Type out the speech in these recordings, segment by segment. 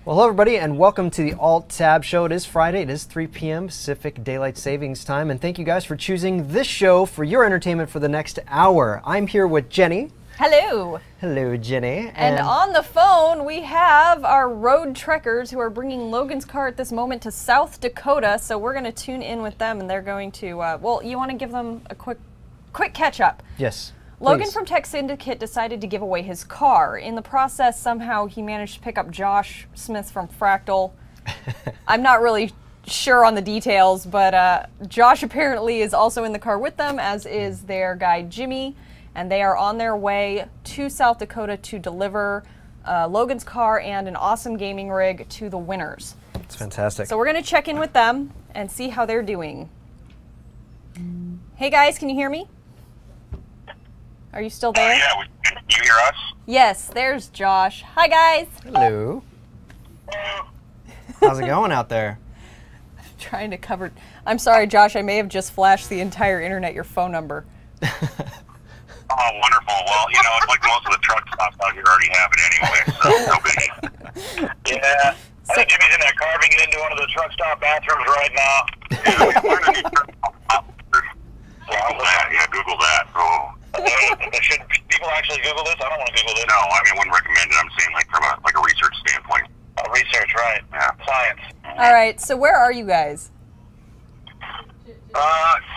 Well, hello everybody, and welcome to the Alt+Tab show. It is Friday. It is 3 p.m. Pacific Daylight Savings Time, and thank you guys for choosing this show for your entertainment for the next hour. I'm here with Jenny. Hello. Hello, Jenny. And on the phone, we have our road trekkers who are bringing Logan's car at this moment to South Dakota, so we're going to tune in with them, and they're going to, well, you want to give them a quick catch-up. Yes. Logan please. from Tek Syndicate decided to give away his car. In the process, somehow he managed to pick up Josh Smith from Fractal. I'm not really sure on the details, but Josh apparently is also in the car with them, as is their guy Jimmy, and they are on their way to South Dakota to deliver Logan's car and an awesome gaming rig to the winners. It's fantastic. So we're going to check in with them and see how they're doing. Hey guys, can you hear me? Are you still there? Yeah, can you hear us? Yes, there's Josh. Hi guys. Hello. How's it going out there? Trying to cover. I'm sorry, Josh. I may have just flashed the entire internet your phone number. Oh, wonderful. Well, you know, it's like most of the truck stops out here already have it anyway, so no biggie. Yeah. I think Jimmy's in there carving it into one of the truck stop bathrooms right now. Yeah, Google that. Oh. Should people actually Google this? I don't want to Google this. No, I mean, I wouldn't recommend it. I'm saying like from a research standpoint. Research, right? Yeah. Science. All right. So where are you guys?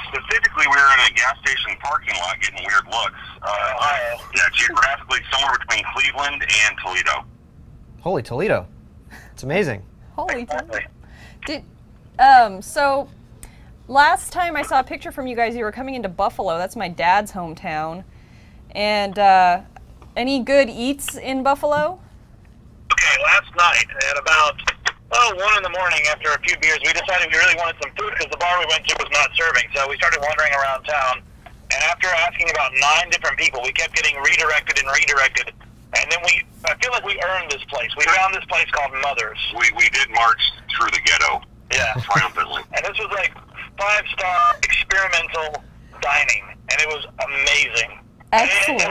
Specifically, we were in a gas station parking lot getting weird looks. Ohio. Yeah, geographically somewhere between Cleveland and Toledo. Holy Toledo. It's amazing. Holy Toledo. So last time I saw a picture from you guys, you were coming into Buffalo. That's my dad's hometown. And any good eats in Buffalo? Okay, last night at about 1 in the morning, after a few beers, we decided we really wanted some food because the bar we went to was not serving. So we started wandering around town, and after asking about 9 different people, we kept getting redirected and redirected. And then I feel like we earned this place. We found this place called Mother's. We did march through the ghetto. Yeah. Triumphantly. And this was like 5-star experimental dining, and it was amazing. Excellent.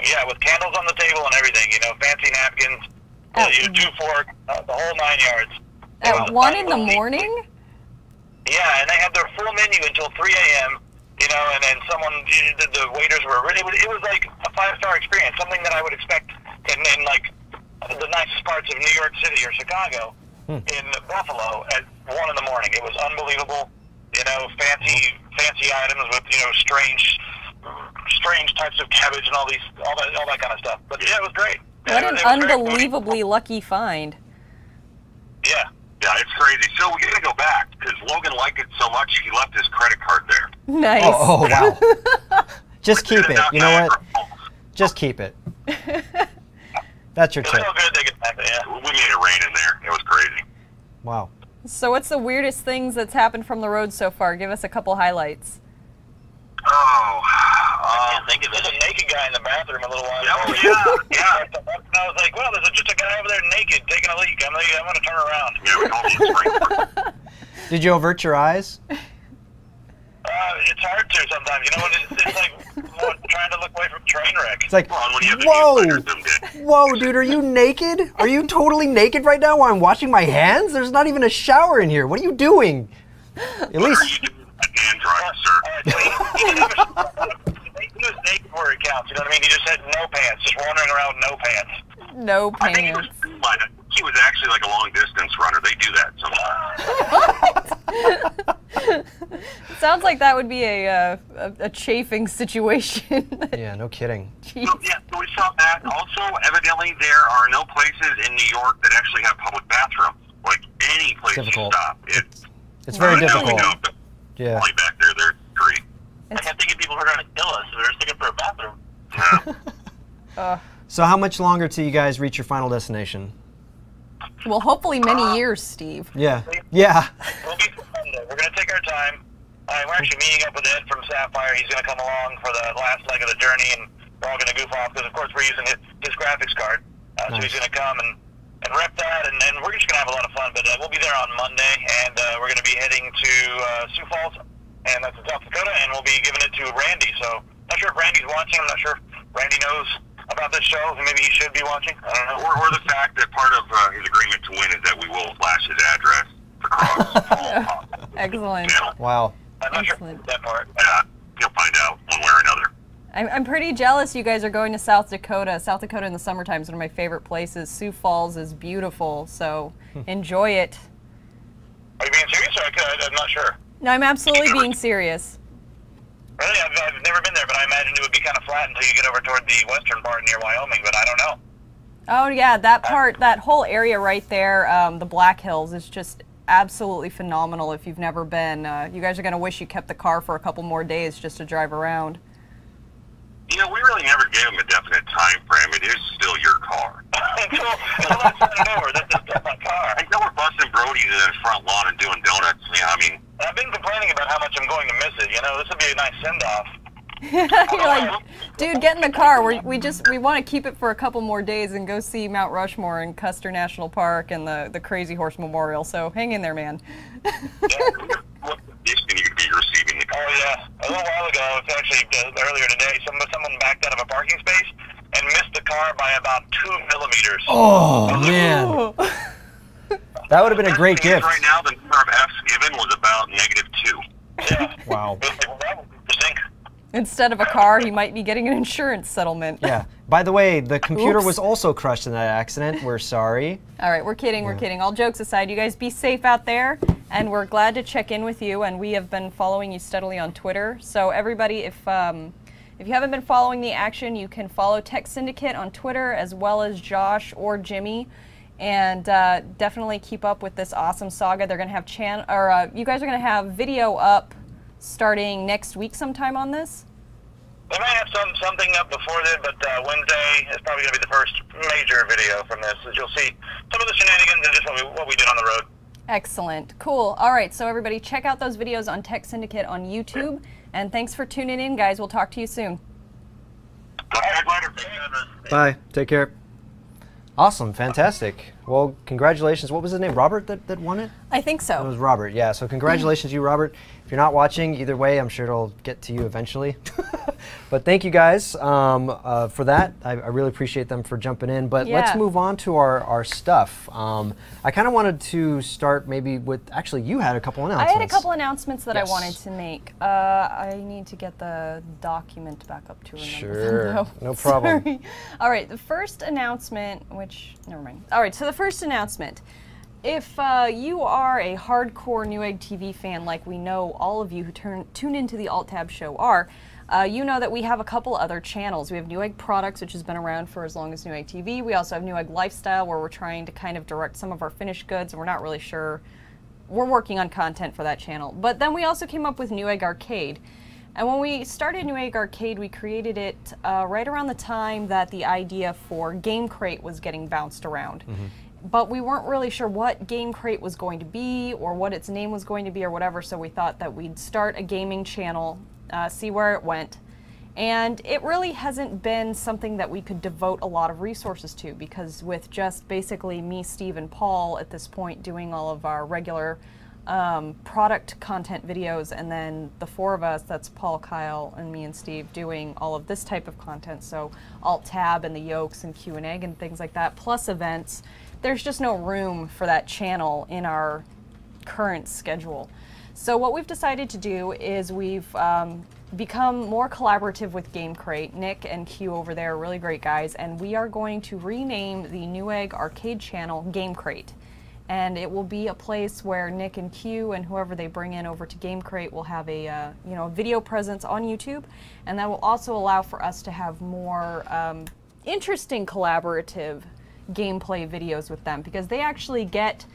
Yeah, with candles on the table and everything, you know, fancy napkins, 2 forks, the whole 9 yards. At 1 in the morning? Yeah, and they had their full menu until 3 a.m., you know, and then the waiters were really, it was like a 5-star experience, something that I would expect in like the nicest parts of New York City or Chicago. In Buffalo at 1 in the morning. It was unbelievable, you know, fancy items with, you know, strange types of cabbage and all that kind of stuff. But yeah, it was great. What an unbelievably lucky find. Yeah. Yeah, it's crazy. So we gotta go back because Logan liked it so much he left his credit card there. Nice. Oh wow. Just keep it. You know what? Just keep it. That's your tip. So good they could have it, yeah. We made it rain in there. It was crazy. Wow. So what's the weirdest things that's happened from the road so far? Give us a couple highlights. I can't think of it. There's a naked guy in the bathroom a little while ago. Yeah. And I was like, well, there's just a guy over there naked taking a leak. I'm going to turn around. Yeah, we called him. Did you avert your eyes? It's hard to sometimes. You know what? It's like trying to look away from a train wreck. It's like, whoa, dude, are you naked? Are you totally naked right now while I'm washing my hands? There's not even a shower in here. What are you doing? At least. Hand dry, sir. He was naked where it counts. You know what I mean? He just had no pants, just wandering around with no pants. No pants. I think he was actually like a long distance runner. They do that sometimes. Sounds like that would be a chafing situation. Yeah, no kidding. So, yeah, so we saw that. Also, evidently, there are no places in New York that actually have public bathrooms. Like any place you stop, it's very difficult. Yeah. Only back there, they're free. I kept thinking people were going to kill us, so they're just looking for a bathroom. Yeah. So how much longer till you guys reach your final destination? Well, hopefully many years, Steve. Yeah. Yeah. We'll be Sunday. We're going to take our time. We're actually meeting up with Ed from Sapphire. He's going to come along for the last leg of the journey, and we're all going to goof off because, of course, we're using his graphics card. So he's going to come and rep that, and we're just going to have a lot of fun. But we'll be there on Monday, and we're going to be heading to Sioux Falls, and that's in South Dakota, and we'll be giving it to Randy. So I'm not sure if Randy's watching. I'm not sure if Randy knows about this show who maybe he should be watching? I don't know. Or the fact that part of his agreement to win is that we will flash his address across. Excellent. Wow. I'm not Excellent. sure that part. Yeah, you'll find out one way or another. I'm pretty jealous you guys are going to South Dakota. South Dakota in the summertime is one of my favorite places. Sioux Falls is beautiful, so enjoy it. Are you being serious? Or I'm not sure. No, I'm absolutely being serious. Really, I've never been there, but I imagine it would be kind of flat until you get over toward the western part near Wyoming, but I don't know. Oh yeah, that part, that whole area right there, the Black Hills, is just absolutely phenomenal if you've never been. You guys are going to wish you kept the car for a couple more days just to drive around. You know, we really never gave him a definite time frame. It is still your car. Until I send it over, this is still my car. Until we're busting Brody in the front lawn and doing donuts. Yeah, I mean... I've been complaining about how much I'm going to miss it. You know, this would be a nice send-off. You're like, dude, get in the car. We want to keep it for a couple more days and go see Mount Rushmore and Custer National Park and the Crazy Horse Memorial. So hang in there, man. What condition you could be receiving the car? Oh, yeah. A little while ago, it's actually earlier today, someone backed out of a parking space and missed the car by about 2 millimeters. Oh, man. That would have been a great gift. Right now, the number of F's given was about -2. Yeah. Wow. Instead of a car, he might be getting an insurance settlement. Yeah. By the way, the computer Oops. was also crushed in that accident. We're sorry. All right, we're kidding, we're kidding. All jokes aside, you guys be safe out there, and we're glad to check in with you, and we have been following you steadily on Twitter. So everybody, if you haven't been following the action, you can follow Tek Syndicate on Twitter, as well as Josh or Jimmy. And definitely keep up with this awesome saga. They're going to have you guys are going to have video up starting next week sometime on this. They might have something up before then, but Wednesday is probably going to be the first major video from this. You'll see some of the shenanigans and just what we did on the road. Excellent. Cool. All right, so everybody check out those videos on Tek Syndicate on YouTube. And thanks for tuning in, guys. We'll talk to you soon. Bye. Take care. Awesome. Fantastic. Well, congratulations. What was his name? Robert that won it? I think so. It was Robert, yeah. So congratulations to you, Robert. If you're not watching, either way, I'm sure it'll get to you eventually. But thank you guys for that. I really appreciate them for jumping in. But let's move on to our stuff. I kind of wanted to start maybe with, actually, you had a couple announcements. I had a couple announcements that I wanted to make. I need to get the document back up to remember. Sure, no problem. Sorry. All right, the first announcement, never mind. All right, so the first announcement. If you are a hardcore Newegg TV fan, like we know all of you who tune into the Alt+Tab show are, you know that we have a couple other channels. We have Newegg Products, which has been around for as long as Newegg TV. We also have Newegg Lifestyle, where we're trying to kind of direct some of our finished goods, and we're not really sure. We're working on content for that channel. But then we also came up with Newegg Arcade. And when we started Newegg Arcade, we created it right around the time that the idea for GameCrate was getting bounced around. But we weren't really sure what GameCrate was going to be or what its name was going to be or whatever, so we thought that we'd start a gaming channel, see where it went. And it really hasn't been something that we could devote a lot of resources to, because with just basically me, Steve, and Paul at this point doing all of our regular product content videos, and then the four of us, that's Paul, Kyle, and me and Steve, doing all of this type of content, so Alt+Tab and the Yokes and Q&A and things like that, plus events. There's just no room for that channel in our current schedule. So what we've decided to do is we've become more collaborative with GameCrate. Nick and Q over there are really great guys, and we are going to rename the Newegg Arcade channel GameCrate. And it will be a place where Nick and Q and whoever they bring in over to GameCrate will have a video presence on YouTube, and that will also allow for us to have more interesting collaborative gameplay videos with them, because they actually get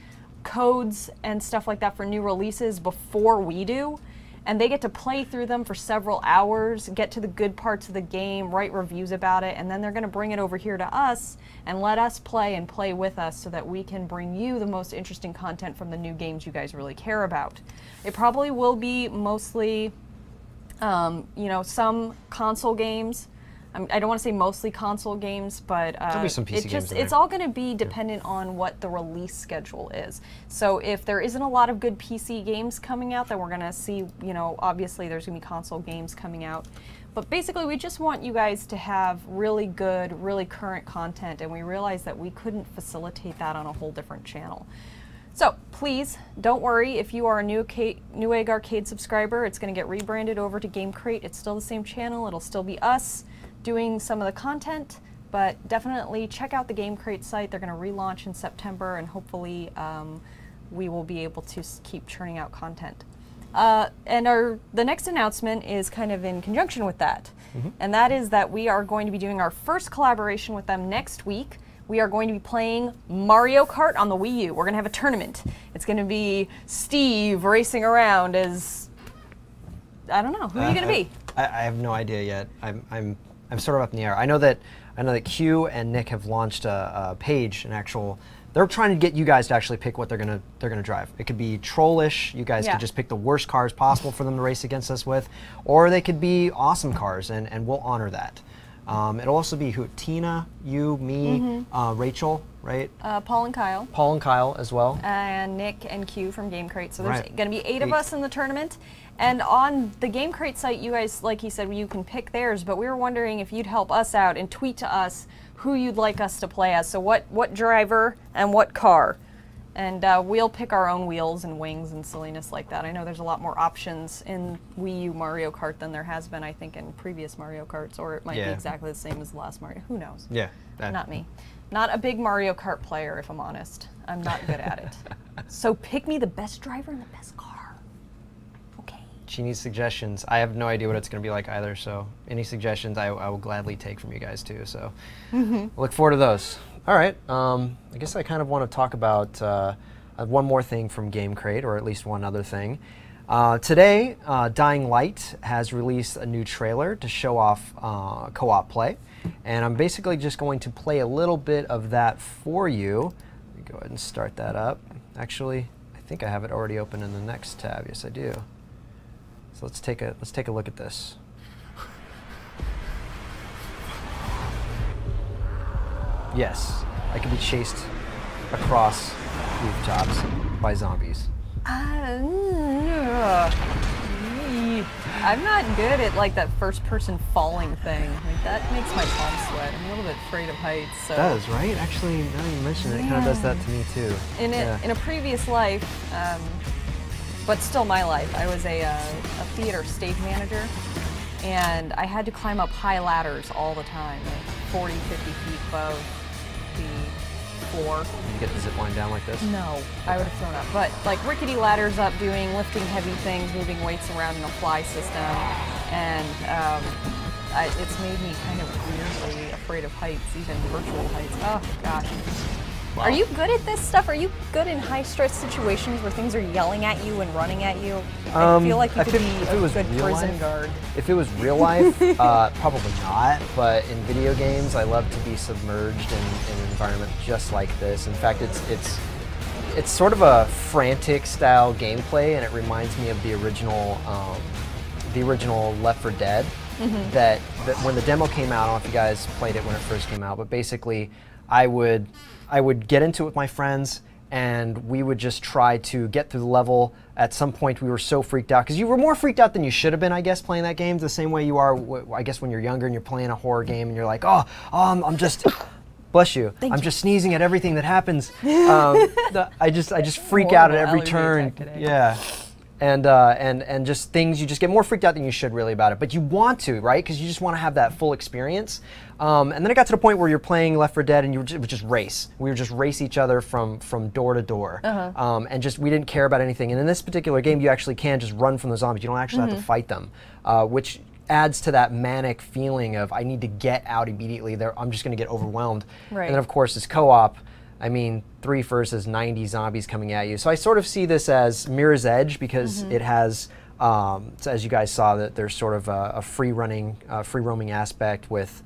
codes and stuff like that for new releases before we do, and they get to play through them for several hours, get to the good parts of the game, write reviews about it, and then they're going to bring it over here to us and let us play and play with us so that we can bring you the most interesting content from the new games you guys really care about. It probably will be mostly some console games. I don't want to say mostly console games, but There'll be some PC games in it's there. all going to be dependent on what the release schedule is. So if there isn't a lot of good PC games coming out, then we're going to see, obviously there's going to be console games coming out. But basically, we just want you guys to have really good, really current content, and we realized that we couldn't facilitate that on a whole different channel. So please, don't worry, if you are a Newegg Arcade subscriber, it's going to get rebranded over to GameCrate. It's still the same channel. It'll still be us doing some of the content, but definitely check out the GameCrate site. They're going to relaunch in September, and hopefully we will be able to keep churning out content. And the next announcement is kind of in conjunction with that, and that is that we are going to be doing our first collaboration with them next week. We are going to be playing Mario Kart on the Wii U. We're going to have a tournament. It's going to be Steve racing around as, I don't know, who are you going to be? I have no idea yet. I'm sort of up in the air. I know that Q and Nick have launched a page, an actual. They're trying to get you guys to actually pick what they're gonna drive. It could be trollish. You guys could just pick the worst cars possible for them to race against us with, or they could be awesome cars, and we'll honor that. It'll also be Tina, you, me, Rachel, right? Paul and Kyle. Paul and Kyle as well. And Nick and Q from GameCrate. So there's going to be 8 of us in the tournament. And on the GameCrate site, you guys, like he said, you can pick theirs, but we were wondering if you'd help us out and tweet to us who you'd like us to play as. So what driver and what car. And we'll pick our own wheels and wings and silliness like that. I know there's a lot more options in Wii U Mario Kart than there has been, I think, in previous Mario Karts, or it might be exactly the same as the last Mario. Who knows? Yeah. Not me. Not a big Mario Kart player, if I'm honest. I'm not good at it. So pick me the best driver and the best car. Okay. She needs suggestions. I have no idea what it's going to be like either, so any suggestions I will gladly take from you guys too. So look forward to those. All right, I guess I kind of want to talk about one more thing from GameCrate, or at least one other thing. Today, Dying Light has released a new trailer to show off co-op play, and I'm basically just going to play a little bit of that for you. Let me go ahead and start that up. Actually, I think I have it already open in the next tab. Yes, I do. So let's take a look at this. Yes, I can be chased across rooftops by zombies. I'm not good at like that first-person falling thing. Like that makes my palms sweat. I'm a little bit afraid of heights. So. It does, right? Actually, now you mention it, it kind of does that to me too. In a previous life, but still my life, I was a theater stage manager, and I had to climb up high ladders all the time, like 40, 50 feet above the floor. You get the zip line down like this? No, I would have thrown up. But like rickety ladders up, lifting heavy things, moving weights around in a fly system, and it's made me kind of weirdly afraid of heights, even virtual heights. Oh gosh. Wow. Are you good at this stuff? Are you good in high-stress situations where things are yelling at you and running at you? I feel like you could be a good prison guard. If it was real life, probably not. But in video games, I love to be submerged in an environment just like this. In fact, it's sort of a frantic style gameplay, and it reminds me of the original Left 4 Dead. That when the demo came out, I don't know if you guys played it when it first came out, but basically, I would get into it with my friends, and we would just try to get through the level. At some point, we were so freaked out, because you were more freaked out than you should have been, I guess, playing that game, the same way you are, I guess, when you're younger and you're playing a horror game, and you're like, I'm just, bless you, I'm just sneezing at everything that happens. I just freak out at every turn. Yeah. And just things, you just get more freaked out than you should really about it. But you want to, right? Because you just want to have that full experience. And then it got to the point where you're playing Left 4 Dead and you would just race. We would just race each other from door to door. And just, we didn't care about anything. And in this particular game, you actually can just run from the zombies. You don't actually have to fight them, which adds to that manic feeling of, I need to get out immediately. I'm just going to get overwhelmed. Right. And then, of course, it's co-op. I mean, 3 versus 90 zombies coming at you. So I sort of see this as Mirror's Edge, because it has, so as you guys saw, that there's sort of a free roaming aspect with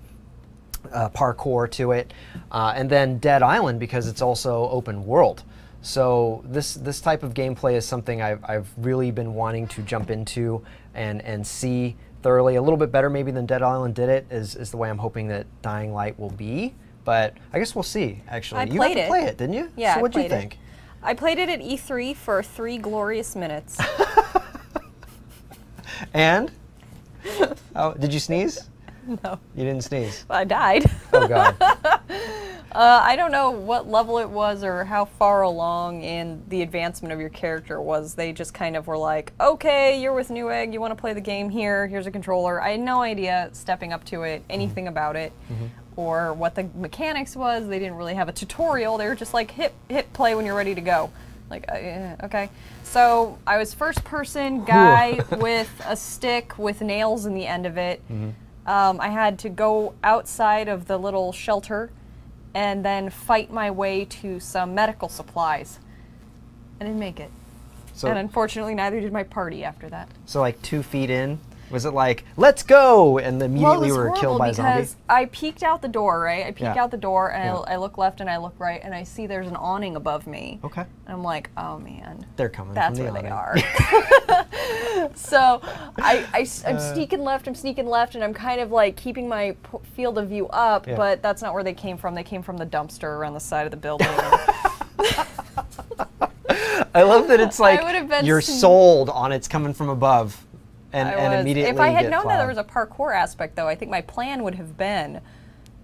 parkour to it, and then Dead Island, because it's also open world. So this type of gameplay is something I've really been wanting to jump into and see thoroughly. A little bit better maybe than Dead Island did it is the way I'm hoping that Dying Light will be. But I guess we'll see, actually. You got to play it, didn't you? Yeah, so what'd you think? I played it at E3 for 3 glorious minutes. And? Oh, did you sneeze? No. You didn't sneeze? I died. Oh, God. I don't know what level it was or how far along in the advancement of your character was. They just kind of were like, okay, you're with Newegg, you want to play the game here, here's a controller. I had no idea stepping up to it, anything about it, or what the mechanics was. They didn't really have a tutorial. They were just like, hit play when you're ready to go. Like, okay. So I was first person guy with a stick with nails in the end of it. I had to go outside of the little shelter and then fight my way to some medical supplies. I didn't make it. So, and unfortunately, neither did my party after that. So like 2 feet in, was it like, let's go, and immediately we were killed by a zombie? Because I peeked out the door, right? I peeked out the door, and I look left and I look right, and I see there's an awning above me. Okay. And I'm like, oh man. They're coming That's from the where they awning. are. So I'm sneaking left, and I'm kind of like keeping my field of view up, but that's not where they came from. They came from the dumpster around the side of the building. I love that it's like you're sold on it's coming from above. And immediately if I had known that there was a parkour aspect, though, I think my plan would have been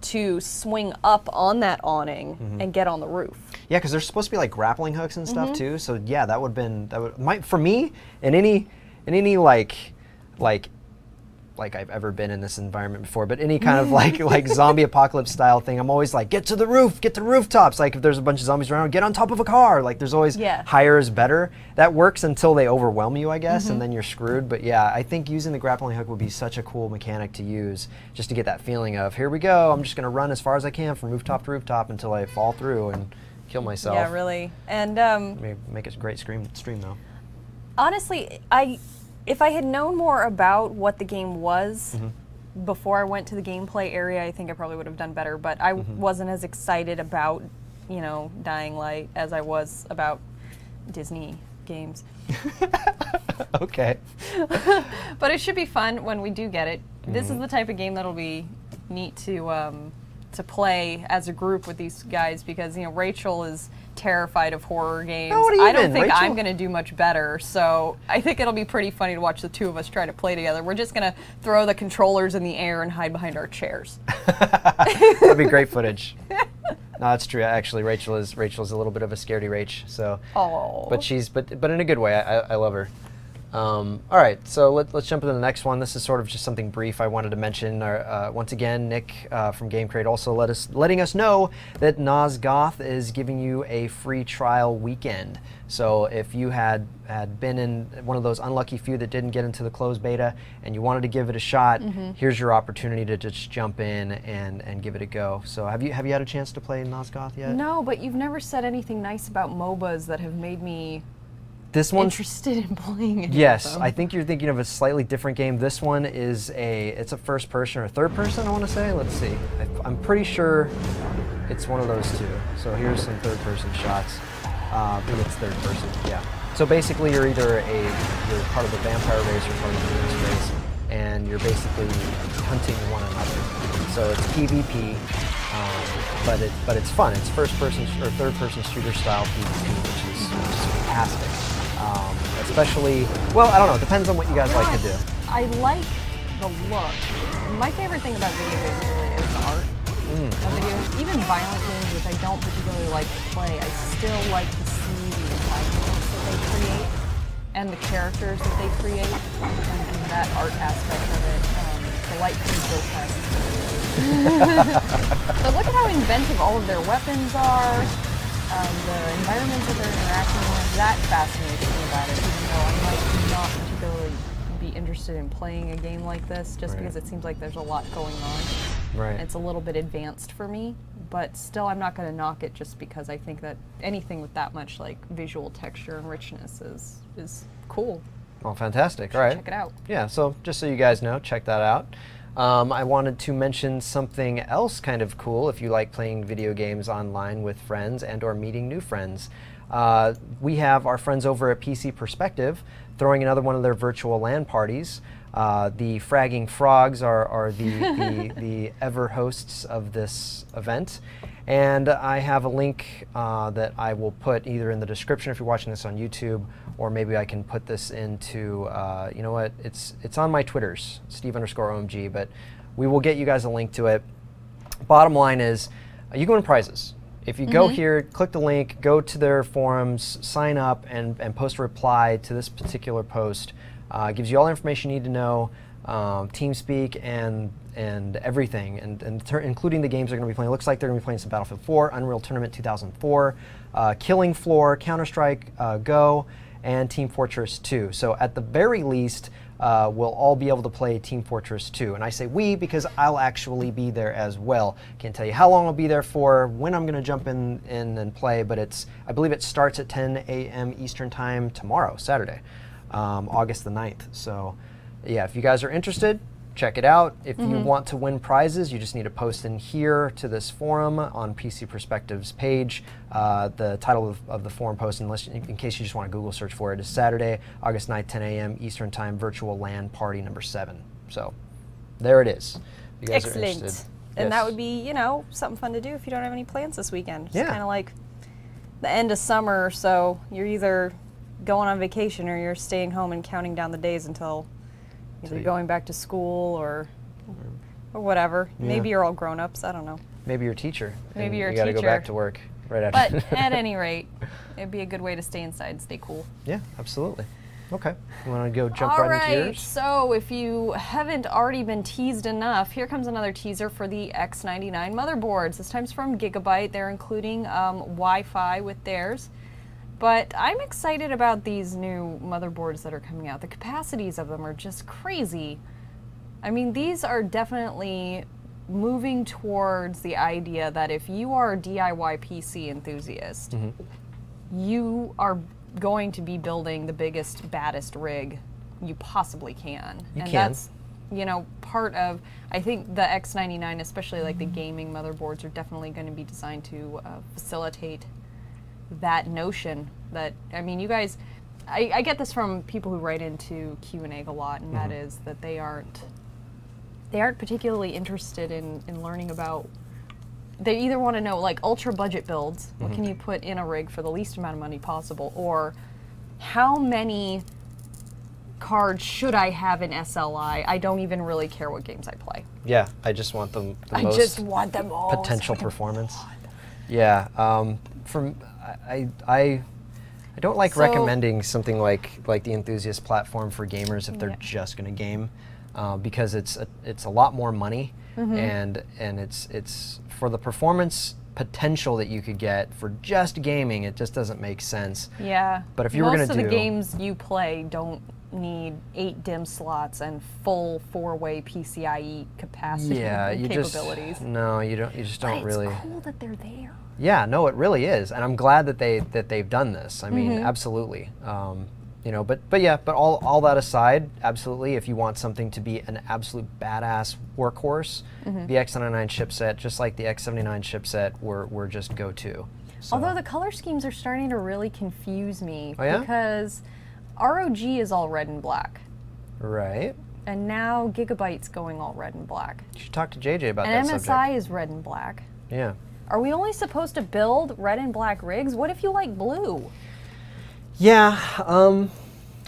to swing up on that awning and get on the roof. Yeah, because there's supposed to be like grappling hooks and stuff too. So yeah, that would have been for me in any like I've ever been in this environment before, but any kind of like zombie apocalypse style thing, I'm always like, get to the roof, get to the rooftops. Like if there's a bunch of zombies around, get on top of a car. Like there's always higher is better. That works until they overwhelm you, I guess, and then you're screwed. But yeah, I think using the grappling hook would be such a cool mechanic to use, just to get that feeling of, here we go, I'm just gonna run as far as I can from rooftop to rooftop until I fall through and kill myself. Yeah, really. And make it a great stream though. Honestly, if I had known more about what the game was before I went to the gameplay area, I think I probably would have done better. But I wasn't as excited about, Dying Light as I was about Disney games. Okay. But it should be fun when we do get it. This is the type of game that'll be neat to play as a group with these guys, because Rachel is terrified of horror games. I don't think I'm going to do much better, so I think it'll be pretty funny to watch the two of us try to play together. We're just going to throw the controllers in the air and hide behind our chairs. That'd be great footage. No, that's true. Actually, Rachel's a little bit of a scaredy Rach. So, but in a good way. I love her. All right, so let's jump into the next one. This is sort of just something brief I wanted to mention. Once again, Nick from GameCrate also letting us know that Nosgoth is giving you a free trial weekend. So if you had been in one of those unlucky few that didn't get into the closed beta and you wanted to give it a shot, here's your opportunity to just jump in and give it a go. So have you had a chance to play Nosgoth yet? No, but you've never said anything nice about MOBAs that have made me interested in playing it. Yes, I think you're thinking of a slightly different game. This one is it's a first person or third person, I want to say. Let's see. I'm pretty sure it's one of those two. So here's some third person shots. I think it's third person, yeah. So basically you're either you're part of the vampire race or part of the human race, and you're basically hunting one another. So it's PvP, but it's fun. It's first person or third person shooter style PvP, which is fantastic. Especially, well, I don't know, it depends on what you guys like to do. I like the look. My favorite thing about video games really is the art of video games. Even violent games, which I don't particularly like to play, I still like to see the environments that they create and the characters that they create, and that art aspect of it. The light pencil test. But look at how inventive all of their weapons are. The environments that they're interacting with, that fascinates me about it, even though I might not particularly be interested in playing a game like this, just because it seems like there's a lot going on. Right. It's a little bit advanced for me, but still I'm not going to knock it just because I think that anything with that much visual texture and richness is cool. Well, fantastic. All right. Check it out. Yeah, so just so you guys know, check that out. I wanted to mention something else kind of cool if you like playing video games online with friends and or meeting new friends. We have our friends over at PC Perspective throwing another one of their virtual LAN parties. The Fragging Frogs are the ever hosts of this event. And I have a link that I will put either in the description if you're watching this on YouTube, or maybe I can put this into, you know what, it's on my Twitters, Steve_OMG, but we will get you guys a link to it. Bottom line is, you can win prizes. If you go here, click the link, go to their forums, sign up, and post a reply to this particular post. It gives you all the information you need to know, TeamSpeak and everything, and including the games they're going to be playing. It looks like they're going to be playing some Battlefield 4, Unreal Tournament 2004, Killing Floor, Counter-Strike Go, and Team Fortress 2. So at the very least, we'll all be able to play Team Fortress 2. And I say we because I'll actually be there as well. Can't tell you how long I'll be there for, when I'm going to jump in and play, but I believe it starts at 10 a.m. Eastern Time tomorrow, Saturday, August the 9th. So yeah, if you guys are interested, check it out. If you want to win prizes, you just need to post in here to this forum on PC Perspective's page. The title of the forum post, in case you just want to Google search for it, is Saturday, August 9th, 10 a.m. Eastern Time, virtual LAN party number 7. So there it is. If you guys are interested. And that would be, you know, something fun to do if you don't have any plans this weekend. It's Yeah. kind of like the end of summer, so you're either going on vacation or you're staying home and counting down the days until either going back to school or whatever. Yeah. Maybe you're all grown-ups. I don't know. Maybe you're a teacher. Maybe you're a you got to go teacher. back to work right after. But at any rate, it'd be a good way to stay inside, stay cool. Yeah, absolutely. Okay. You want to go jump All right into right, yours? so if you haven't already been teased enough, here comes another teaser for the X99 motherboards. This time's from Gigabyte. They're including Wi-Fi with theirs. But I'm excited about these new motherboards that are coming out. The capacities of them are just crazy. I mean, these are definitely moving towards the idea that if you are a DIY PC enthusiast, you are going to be building the biggest, baddest rig you possibly can. That's, you know, part of, I think the X99, especially like the gaming motherboards, are definitely going to be designed to facilitate that notion that, I mean, you guys, I get this from people who write into Q&A a lot, and that is that they aren't particularly interested in learning about, they either want to know like ultra budget builds, what can you put in a rig for the least amount of money possible, or how many cards should I have in SLI? I don't even really care what games I play. Yeah, I just want the I most just want them all. potential performance. Yeah, I don't like recommending something like the Enthusiast platform for gamers if they're just going to game, because it's a lot more money, and it's for the performance potential that you could get for just gaming, it just doesn't make sense. Yeah. But if you were going to do, most of the games you play don't need 8 DIMM slots and full 4-way PCIe capacity capabilities. No, you just don't really. It's cool that they're there. Yeah, no, it really is, and I'm glad that they've done this. I mean, absolutely. You know, but all that aside, absolutely. If you want something to be an absolute badass workhorse, the X99 chipset, just like the X79 chipset, were just go-to. So. Although the color schemes are starting to really confuse me, yeah? because ROG is all red and black. Right. And now Gigabyte's going all red and black. You should talk to JJ about that and subject. MSI is red and black. Yeah. Are we only supposed to build red and black rigs? What if you like blue? Yeah, well,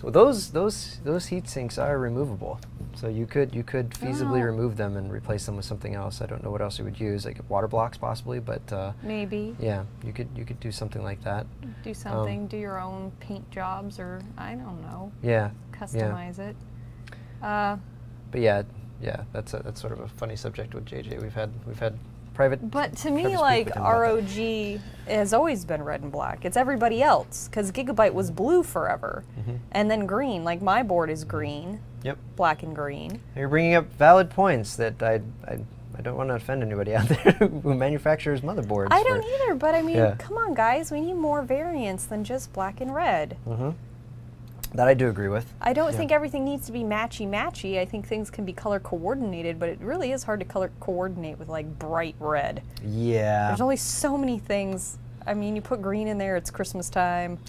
those heat sinks are removable, so you could feasibly remove them and replace them with something else. I don't know what else you would use, like water blocks possibly, but maybe. Yeah, you could do something like that. Do something, do your own paint jobs, or I don't know. Yeah. Customize it. But yeah, that's sort of a funny subject with JJ. We've had private. But to me, like, ROG has always been red and black. It's everybody else, because Gigabyte was blue forever, and then green. Like, my board is green. Yep. Black and green. You're bringing up valid points that I don't want to offend anybody out there who manufactures motherboards. I don't either, but I mean, come on, guys. We need more variants than just black and red. That I do agree with. I don't think everything needs to be matchy-matchy. I think things can be color coordinated, but it really is hard to color coordinate with like bright red. Yeah. There's only so many things. I mean, you put green in there, it's Christmas time.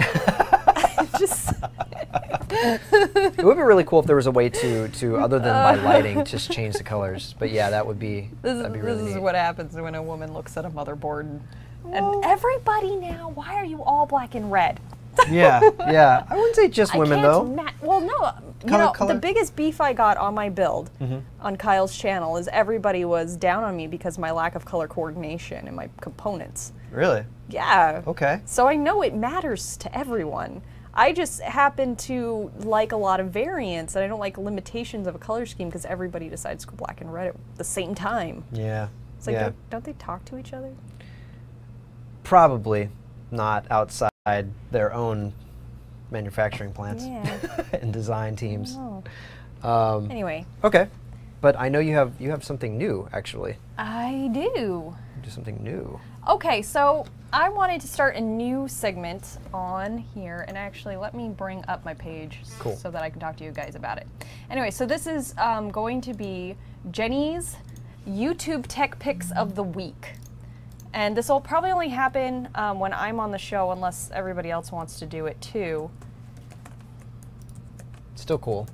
Just It would be really cool if there was a way to other than by lighting, just change the colors. But yeah, that'd be really neat. This is what happens when a woman looks at a motherboard. And everybody now, why are you all black and red? Yeah, yeah. I wouldn't say just women, though. Well, no. The biggest beef I got on my build on Kyle's channel is everybody was down on me because of my lack of color coordination and my components. Really? Yeah. Okay. So I know it matters to everyone. I just happen to like a lot of variants, and I don't like limitations of a color scheme because everybody decides to go black and red at the same time. Yeah. It's like, don't they talk to each other? Probably not outside their own manufacturing plants and design teams. Anyway. Okay. But I know you have something new, actually. I do. You do something new. Okay, so I wanted to start a new segment on here, and actually let me bring up my page so that I can talk to you guys about it. Anyway, so this is going to be Jenny's YouTube Tech Picks of the Week. And this will probably only happen when I'm on the show, unless everybody else wants to do it too. Still cool.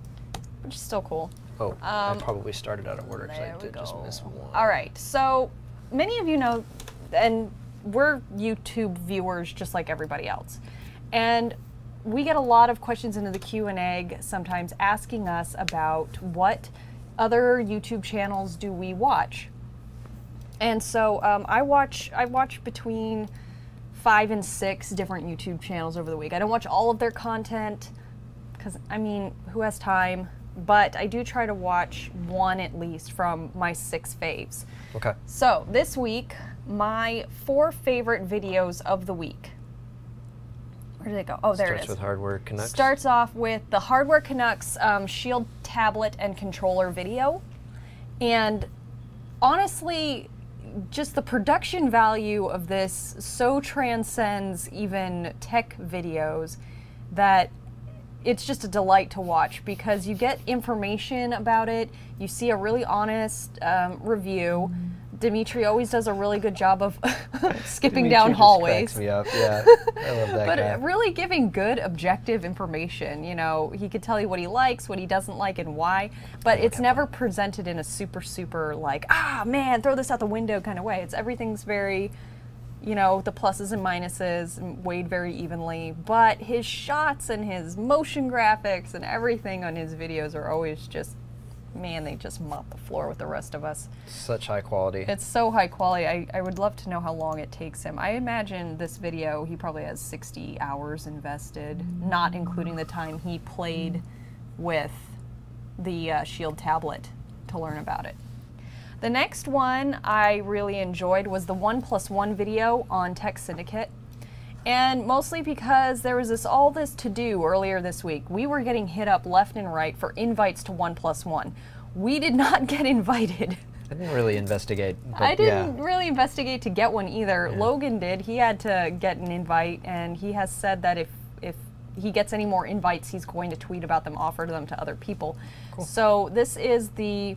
Which is still cool. Oh, I probably started out of order because I did just miss one. All right, so many of you know, and we're YouTube viewers just like everybody else. And we get a lot of questions into the Q&A sometimes asking us about what other YouTube channels do we watch. And so I watch between 5 and 6 different YouTube channels over the week. I don't watch all of their content because, I mean, who has time? But I do try to watch one at least from my 6 faves. Okay. So this week, my 4 favorite videos of the week. Where did they go? Oh, there it is. Starts with Hardware Canucks. Starts off with the Hardware Canucks Shield tablet and controller video. And honestly, just the production value of this so transcends even tech videos that it's just a delight to watch because you get information about it, you see a really honest review. Dimitri always does a really good job of skipping down hallways. Cracks me up. Yeah, I love that but guy. Really giving good objective information. You know, he could tell you what he likes, what he doesn't like, and why. But it's never presented in a super like, ah man, throw this out the window kind of way. Everything's very, you know, the pluses and minuses weighed very evenly. But his shots and his motion graphics and everything on his videos are always just, man, they just mop the floor with the rest of us. Such high quality. It's so high quality. I would love to know how long it takes him. I imagine this video, he probably has 60 hours invested, not including the time he played with the Shield tablet to learn about it. The next one I really enjoyed was the 1+1 video on Tek Syndicate. And mostly because there was all this to do earlier this week. We were getting hit up left and right for invites to 1+1. We did not get invited. I didn't really investigate. I didn't really investigate to get one either. Yeah. Logan did. He had to get an invite, and he has said that if he gets any more invites, he's going to tweet about them, offer them to other people. Cool. So this is the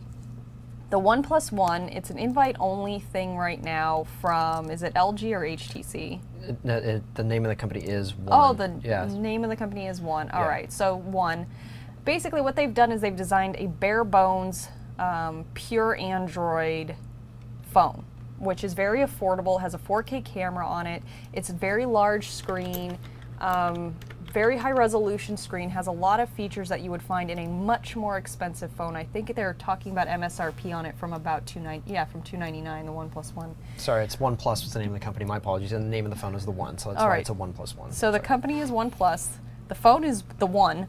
1+1. It's an invite-only thing right now from, is it LG or HTC? The name of the company is One. Oh, the name of the company is One. All right, so One. Basically what they've done is they've designed a bare bones, pure Android phone, which is very affordable, has a 4K camera on it. It's a very large screen, very high resolution screen, has a lot of features that you would find in a much more expensive phone. I think they're talking about MSRP on it from about $299, the 1+1. Sorry, it's OnePlus was the name of the company, my apologies, and the name of the phone is the One, so that's why it's a 1+1. So the company is OnePlus, the phone is the One.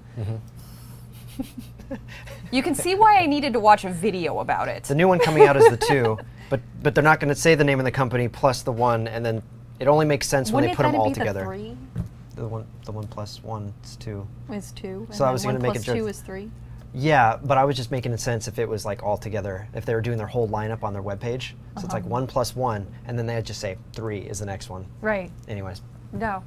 You can see why I needed to watch a video about it. The new one coming out is the 2, but they're not going to say the name of the company plus the One, and then it only makes sense when they put them all together. The 1+1 is 2. Is 2. So I was going to make a joke. 2 is 3. Yeah, but I was just making sense if it was like all together, if they were doing their whole lineup on their webpage. So it's like 1+1, and then they'd just say 3 is the next one. Right. Anyways. No.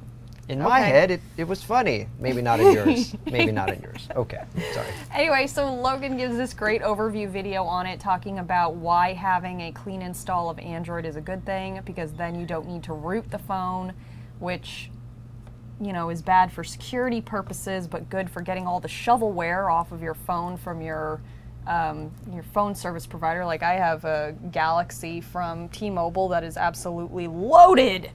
In my head, it was funny. Maybe not in yours. Maybe not in yours. Okay, sorry. Anyway, so Logan gives this great overview video on it, talking about why having a clean install of Android is a good thing, because then you don't need to root the phone, which you know, is bad for security purposes, but good for getting all the shovelware off of your phone from your phone service provider. Like I have a Galaxy from T-Mobile that is absolutely loaded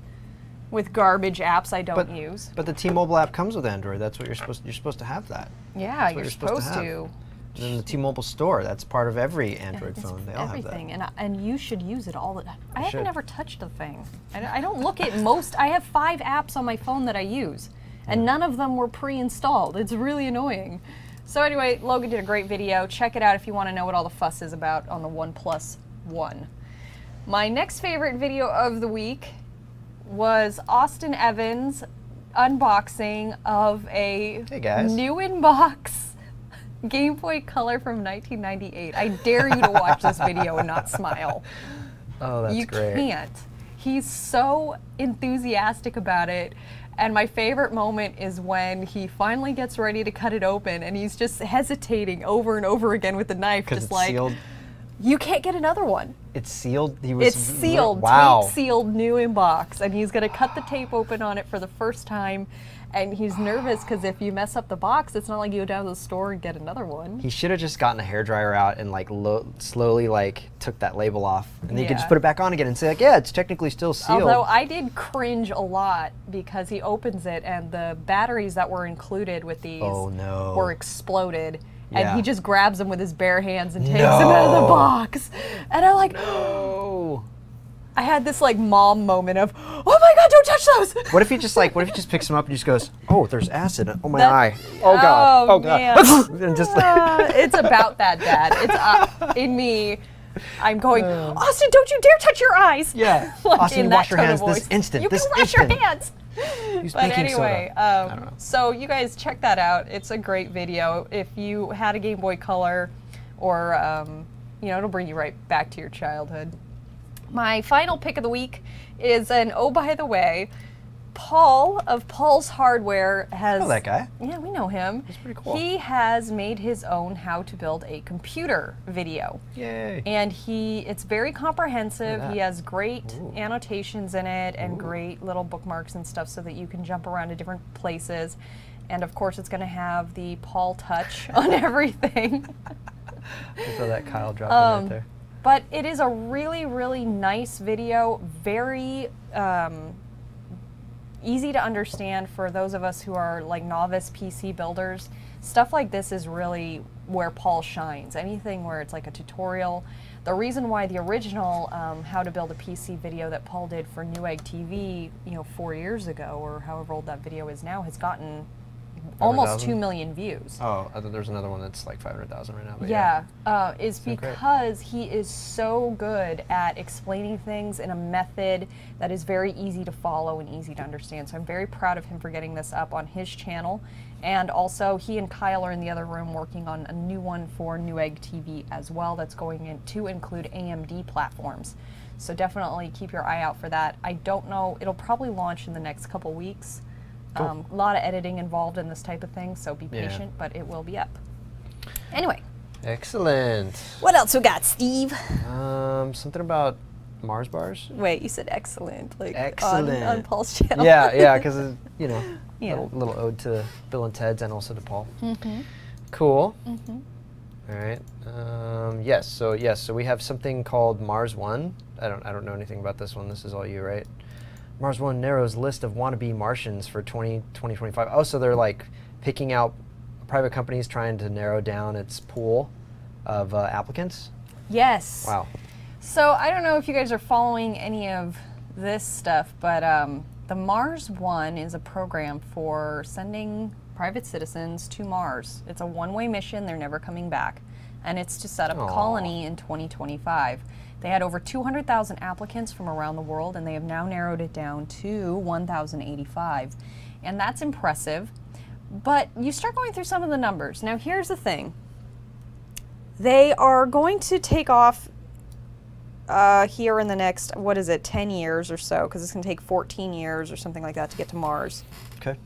with garbage apps I don't use. But the T-Mobile app comes with Android. That's what you're supposed to have that. Yeah, you're supposed to. And then the T-Mobile store, that's part of every Android phone. They all have that. And you should use it all the time. I haven't ever touched the thing. I don't look at most. I have 5 apps on my phone that I use, and none of them were pre-installed. It's really annoying. So anyway, Logan did a great video. Check it out if you want to know what all the fuss is about on the OnePlus One. My next favorite video of the week was Austin Evans' unboxing of a new in-box Game Boy Color from 1998. I dare you to watch this video and not smile. Oh, that's great. You can't. He's so enthusiastic about it. And my favorite moment is when he finally gets ready to cut it open and he's just hesitating over and over again with the knife, just like, sealed. You can't get another one. It's sealed? It's sealed, tape sealed, new in box. And he's gonna cut the tape open on it for the first time. And he's nervous because if you mess up the box, it's not like you go down to the store and get another one. He should have just gotten a hairdryer out and like slowly like took that label off. And then you could just put it back on again and say like, yeah, it's technically still sealed. Although I did cringe a lot because he opens it and the batteries that were included with these were exploded. And he just grabs them with his bare hands and takes them out of the box. And I'm like, I had this like mom moment of, oh my God, don't touch those. What if he just picks them up and just goes, oh, there's acid on my eye. Oh God, oh God. And just like it's about that, Dad. It's in me. I'm going, Austin, don't you dare touch your eyes. Yeah, like Austin, you wash your hands this instant. You can wash your hands. But anyway, soda. so you guys check that out. It's a great video. If you had a Game Boy Color, or you know, it'll bring you right back to your childhood. My final pick of the week is an oh by the way, Paul of Paul's Hardware has. I know that guy. Yeah, we know him. He's pretty cool. He has made his own how to build a computer video. Yay! And it's very comprehensive. He has great annotations in it and great little bookmarks and stuff so that you can jump around to different places. And of course, it's going to have the Paul touch on everything. I saw that Kyle dropping right there. But it is a really, really nice video. Very easy to understand for those of us who are like novice PC builders. Stuff like this is really where Paul shines. Anything where it's like a tutorial. The reason why the original how to build a PC video that Paul did for Newegg TV, you know, 4 years ago or however old that video is now, has gotten almost 2 million views. Oh, I thought there's another one that's like 500,000 right now. But is because he is so good at explaining things in a method that is very easy to follow and easy to understand. So I'm very proud of him for getting this up on his channel. And also, he and Kyle are in the other room working on a new one for Newegg TV as well that's going to include AMD platforms. So definitely keep your eye out for that. I don't know, it'll probably launch in the next couple weeks. Cool. A lot of editing involved in this type of thing, so be patient, but it will be up. Anyway. Excellent. What else we got, Steve? Something about Mars bars? Wait, you said excellent. Like excellent. On Paul's channel. Yeah, because, you know, little ode to Bill and Ted's and also to Paul. Cool. All right. Yes, so we have something called Mars One. I don't know anything about this one. This is all you, right? Mars One narrows list of wannabe Martians for 2025. Oh, so they're like picking out private companies trying to narrow down its pool of applicants? Yes. Wow. So I don't know if you guys are following any of this stuff, but the Mars One is a program for sending private citizens to Mars. It's a one-way mission. They're never coming back. And it's to set up a colony in 2025. They had over 200,000 applicants from around the world, and they have now narrowed it down to 1,085. And that's impressive. But you start going through some of the numbers. Now, here's the thing. They are going to take off here in the next, 10 years or so, because it's going to take 14 years or something like that to get to Mars. Okay.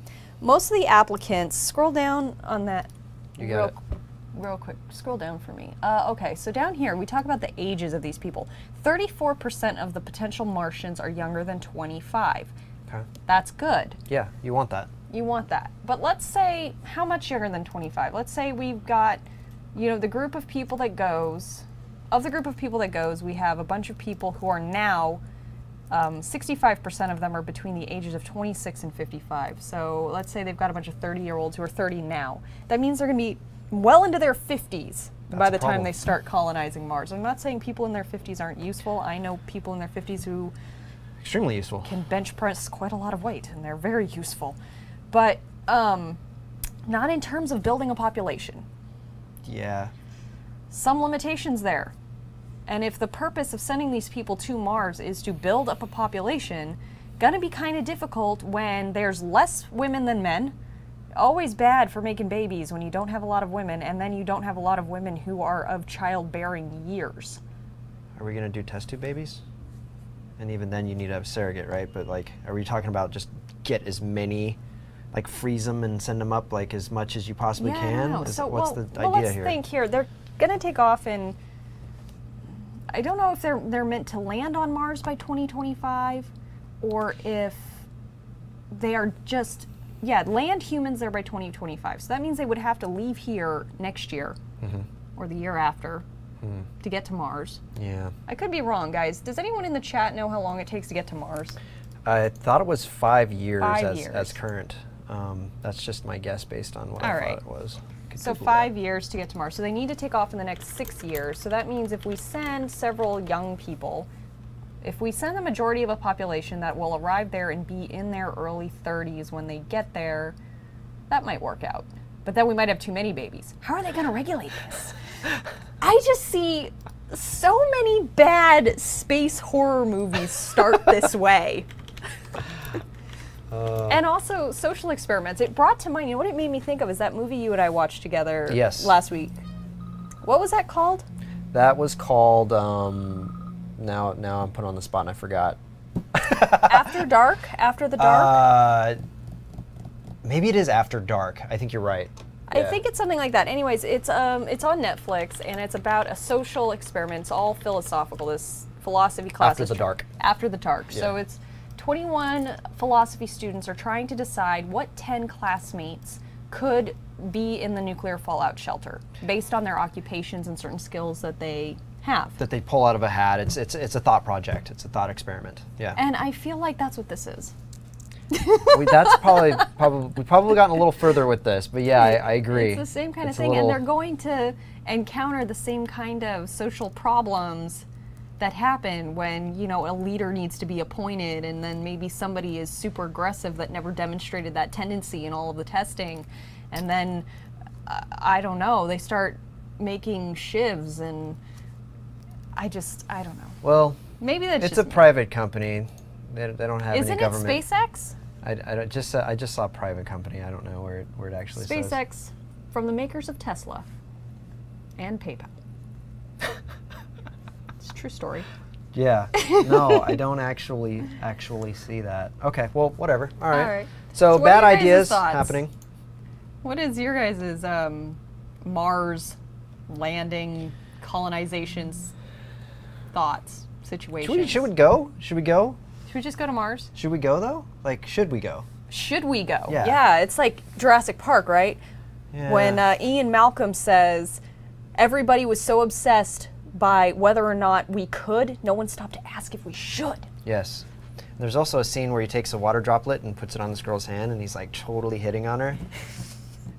Most of the applicants, scroll down on that. You got it. Real quick, scroll down for me. Okay, so down here, we talk about the ages of these people. 34% of the potential Martians are younger than 25. Okay. That's good. Yeah, you want that. You want that. But let's say, how much younger than 25? Let's say we've got, you know, the group of people that goes, of the group of people that goes, we have a bunch of people who are now, 65% of them are between the ages of 26 and 55. So let's say they've got a bunch of 30-year-olds who are 30 now. That means they're going to be well into their 50s by the time they start colonizing Mars. I'm not saying people in their 50s aren't useful. I know people in their 50s who extremely useful can bench press quite a lot of weight, and they're very useful. But not in terms of building a population. Yeah. Some limitations there. And if the purpose of sending these people to Mars is to build up a population, gonna be kind of difficult when there's less women than men. Always bad for making babies when you don't have a lot of women, and then you don't have a lot of women who are of childbearing years. Are we gonna do test tube babies? And even then you need to have a surrogate, right? But like, are we talking about just get as many, like freeze them and send them up like as much as you possibly can? No. So what's the well, idea let's here? think here. They're gonna take off in, I don't know if they're meant to land on Mars by 2025, or if they are just, land humans there by 2025. So that means they would have to leave here next year, or the year after, to get to Mars. Yeah. I could be wrong, guys. Does anyone in the chat know how long it takes to get to Mars? I thought it was 5 years, 5 years. as current. That's just my guess based on what I thought it was. So 5 years to get to Mars. So they need to take off in the next 6 years. So that means if we send several young people, if we send the majority of a population that will arrive there and be in their early 30s when they get there, that might work out. But then we might have too many babies. How are they going to regulate this? I just see so many bad space horror movies start this way. And also social experiments. It brought to mind, you know what it made me think of is that movie you and I watched together last week. What was that called? That was called, now I'm put on the spot and I forgot. After Dark? After the Dark? Maybe it is After Dark. I think you're right. I think it's something like that. Anyways, it's on Netflix, and it's about a social experiment. It's all philosophical, this philosophy class. After the Dark. After the Dark. Yeah. So it's 21 philosophy students are trying to decide what 10 classmates could be in the nuclear fallout shelter based on their occupations and certain skills that they have. That they pull out of a hat. It's a thought project. It's a thought experiment. Yeah. And I feel like that's what this is. That's probably we've probably gotten a little further with this, but yeah, I agree. It's the same kind of thing, and they're going to encounter the same kind of social problems that happen when, you know, a leader needs to be appointed, and then maybe somebody is super aggressive that never demonstrated that tendency in all of the testing, and then I don't know, they start making shivs, and I don't know. Well, maybe that's it's a private company. They don't have any government. Isn't it SpaceX? I just saw private company. I don't know where it actually says. SpaceX, from the makers of Tesla and PayPal. It's a true story. Yeah. No, I don't actually see that. Okay. Well, whatever. All right. All right. So bad ideas happening. What is your guys' Mars landing colonizations thoughts situations? Should we go? Should we go? Should we just go to Mars? Should we go though? Like, should we go? Should we go? Yeah. It's like Jurassic Park, right? Yeah. When Ian Malcolm says everybody was so obsessed by whether or not we could, no one stopped to ask if we should. Yes. There's also a scene where he takes a water droplet and puts it on this girl's hand, and he's like totally hitting on her.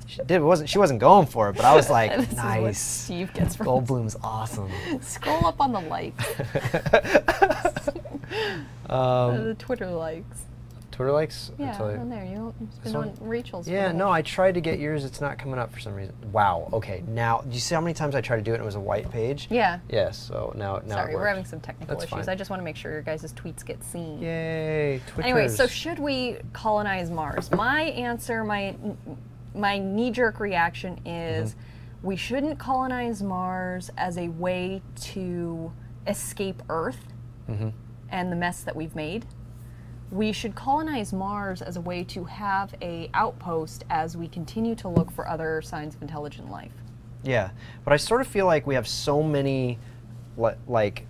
She wasn't going for it, but I was like, this nice. Is what Steve gets from Goldblum's awesome. Scroll up on the likes. The Twitter likes. Twitter likes? Yeah, on there. It's been on Rachel's. Yeah, no, I tried to get yours. It's not coming up for some reason. Wow. Okay, now, do you see how many times I tried to do it and it was a white page? Yeah. Yes, so now Sorry, it we're having some technical issues. Fine. I just want to make sure your guys' tweets get seen. Yay, Twitters. Anyway, so should we colonize Mars? My answer, my knee-jerk reaction is we shouldn't colonize Mars as a way to escape Earth and the mess that we've made. We should colonize Mars as a way to have a outpost as we continue to look for other signs of intelligent life. Yeah, but I sort of feel like we have so many like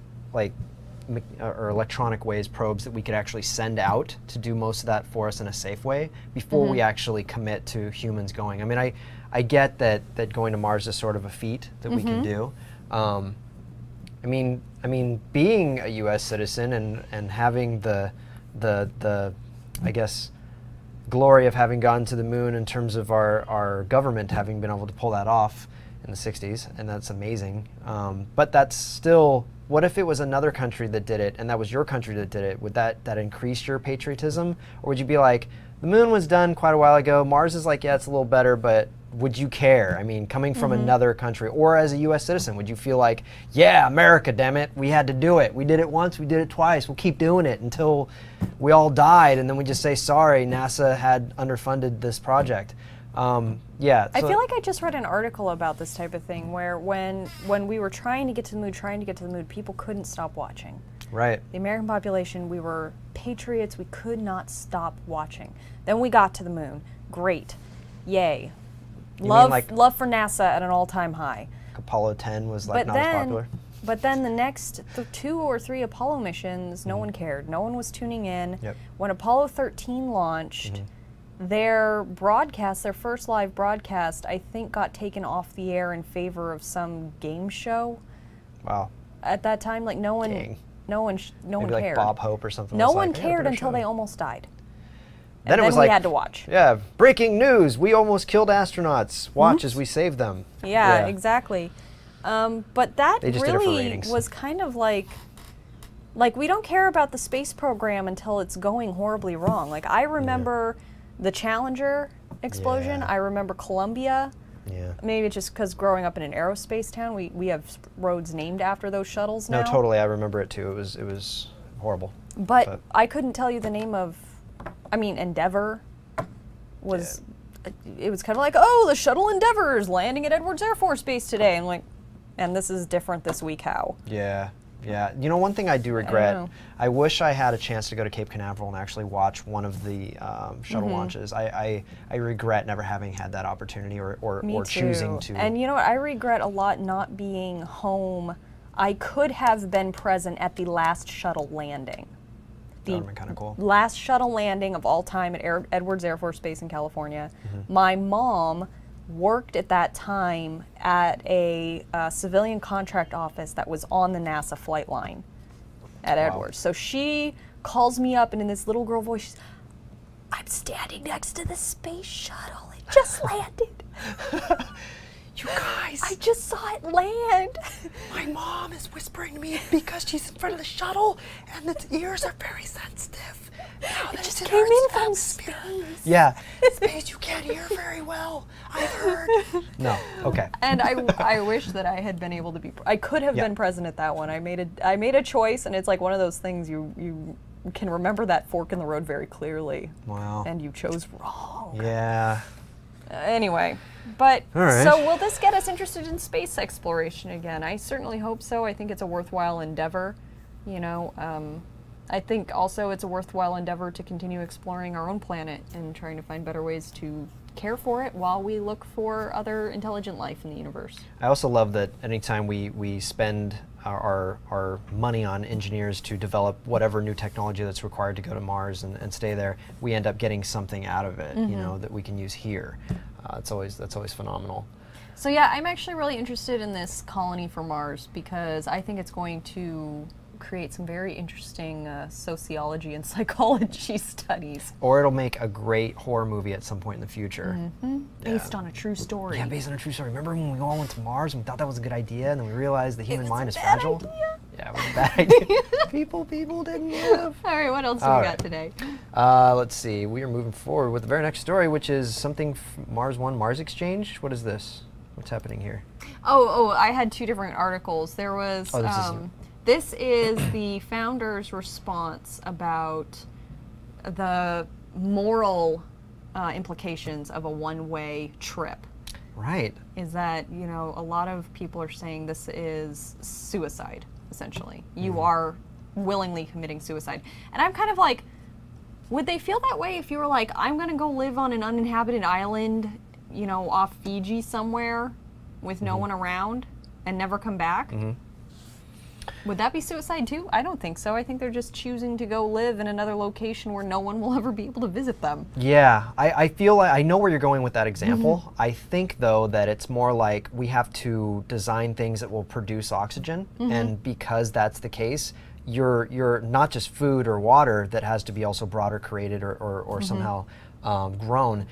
or electronic ways, probes that we could actually send out to do most of that for us in a safe way before we actually commit to humans going. I mean, I get that going to Mars is sort of a feat that we can do. I mean, being a U.S. citizen and having the I guess glory of having gone to the moon in terms of our government having been able to pull that off in the 60s, and that's amazing. But that's still, what if it was another country that did it and that was your country that did it? Would that increase your patriotism? Or would you be like, the moon was done quite a while ago, Mars is like, yeah, it's a little better, but would you care? I mean, coming from another country, or as a U.S. citizen, would you feel like, yeah, America, damn it, we had to do it. We did it once, we did it twice, we'll keep doing it until we all died, and then we just say, sorry, NASA had underfunded this project. Yeah. I feel like I just read an article about this type of thing where when we were trying to get to the moon, people couldn't stop watching. Right. The American population, we were patriots, we could not stop watching. Then we got to the moon. Great. Yay. Love for NASA at an all-time high. Apollo 10 was like not as popular. But then the next 2 or 3 Apollo missions, no one cared. No one was tuning in. Yep. When Apollo 13 launched, their broadcast, their first live broadcast, I think got taken off the air in favor of some game show. Wow. At that time, like no one Maybe cared. Like Bob Hope or something. No one cared until they almost died. Then it was we like, had to watch. Yeah, breaking news, we almost killed astronauts. Watch as we save them. Yeah, exactly. But that really was kind of like we don't care about the space program until it's going horribly wrong. Like I remember the Challenger explosion. Yeah. I remember Columbia. Yeah. Maybe it's just because growing up in an aerospace town, we have roads named after those shuttles now. No, totally. I remember it too. It was horrible. But I couldn't tell you the name of. I mean, Endeavour was. It was kind of like, oh, the shuttle Endeavour is landing at Edwards Air Force Base today. I'm like, and this is different this week. How? Yeah. Yeah, you know, one thing I do regret, I wish I had a chance to go to Cape Canaveral and actually watch one of the shuttle launches. I regret never having had that opportunity or choosing to. And you know what, I regret a lot not being home. I could have been present at the last shuttle landing. That would have been kind of cool. Last shuttle landing of all time at Edwards Air Force Base in California. My mom worked at that time at a civilian contract office that was on the NASA flight line at Edwards. So she calls me up and in this little girl voice, she's, I'm standing next to the space shuttle. It just landed. You guys. I just saw it land. My mom is whispering to me because she's in front of the shuttle and its ears are very sensitive. It just came in from space. Yeah. Space you can't hear very well, I've heard. No, okay. And I wish that I had been able to be, I could have been present at that one. I made a choice, and it's like one of those things you can remember that fork in the road very clearly. Wow. And you chose wrong. Yeah. Anyway, but right. So will this get us interested in space exploration again? I certainly hope so. I think it's a worthwhile endeavor. You know, I think also it's a worthwhile endeavor to continue exploring our own planet and trying to find better ways to care for it while we look for other intelligent life in the universe. I also love that anytime we spend our money on engineers to develop whatever new technology that's required to go to Mars and stay there, we end up getting something out of it, you know, that we can use here. That's always phenomenal. So yeah, I'm actually really interested in this colony for Mars because I think it's going to create some very interesting sociology and psychology studies. Or it'll make a great horror movie at some point in the future. Based on a true story. Yeah, based on a true story. Remember when we all went to Mars and we thought that was a good idea, and then we realized the human mind is fragile? Idea. Yeah, it was a bad idea. people didn't live. All right, what else do we got today? Let's see. We are moving forward with the very next story, which is something Mars One, Mars Exchange. What is this? What's happening here? Oh, I had 2 different articles. There was... this is the founder's response about the moral implications of a one-way trip. Right. Is that, you know, a lot of people are saying this is suicide, essentially. You are willingly committing suicide. And I'm kind of like, would they feel that way if you were like, I'm going to go live on an uninhabited island, you know, off Fiji somewhere with no one around and never come back? Would that be suicide too? I don't think so. I think they're just choosing to go live in another location where no one will ever be able to visit them. Yeah, I feel like I know where you're going with that example. I think though that it's more like we have to design things that will produce oxygen, and because that's the case, you're not just food or water that has to be also brought or created or somehow grown.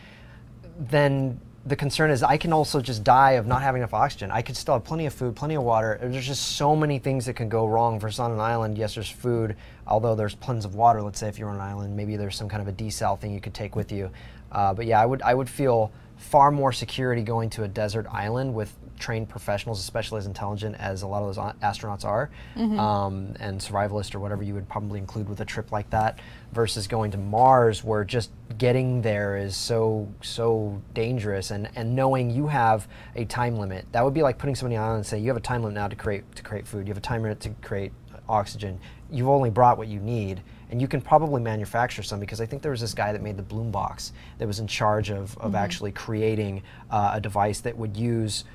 Then the concern is I can also just die of not having enough oxygen. I could still have plenty of food, plenty of water. There's just so many things that can go wrong. Versus on an island, yes, there's food, although there's tons of water. Let's say if you're on an island, maybe there's some kind of a desal thing you could take with you. But yeah, I would feel far more security going to a desert island with trained professionals, especially as intelligent as a lot of those astronauts are, and survivalists or whatever you would probably include with a trip like that, versus going to Mars where just getting there is so dangerous, and knowing you have a time limit. That would be like putting somebody on an island and say you have a time limit now to create food, you have a time limit to create oxygen. You've only brought what you need. And you can probably manufacture some, because I think there was this guy that made the Bloom box that was in charge of actually creating a device that would use